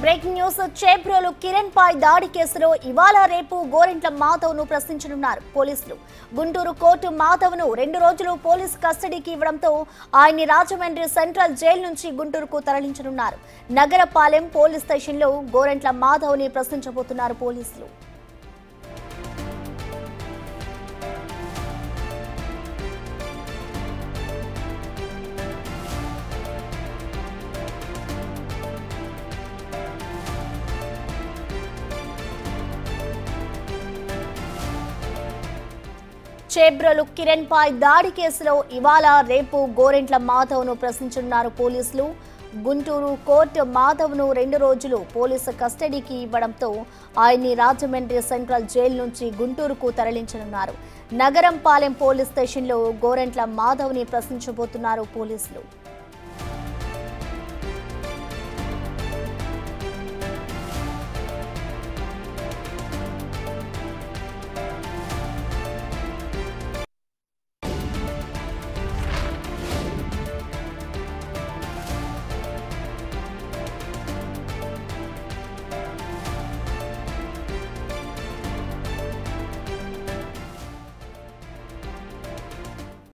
Breaking news. Chebrolu Kiran పై దాడి కేసులో ఇవాళ రేపు గోరెంట్ల మాధవ్ ను ప్రశ్నించనున్నారు పోలీసులు. గుంటూరు కోర్టు మాధవ్ ను 2 రోజులు పోలీసు కస్టడీకి ఇవ్వడంతో ఆయన్ని రాజమండ్రి సెంట్రల్ జైలు నుంచి గుంటూరుకు తరలించనున్నారు. నగరపాలెం పోలీస్ స్టేషన్లో గోరెంట్ల మాధవ్ ని ప్రశ్నించబోతున్నారు పోలీసులు. చేబ్రోలు కిరణ్ పై దాడి కేసులో ఇవాళ రేపు గోరెంట్ల మాధవ్ ను ప్రశ్నించనున్నారు పోలీసులు. గుంటూరు కోర్టు మాధవ్ ను 2 రోజులు పోలీసు కస్టడీకి ఇవ్వడంతో ఆయన్ని రాజమండ్రి సెంట్రల్ జైలు నుంచి గుంటూరుకు తరలించనున్నారు. నగరంపాలెం పోలీస్ స్టేషన్లో గోరెంట్ల మాధవ్ ని ప్రశ్నించబోతున్నారు పోలీసులు.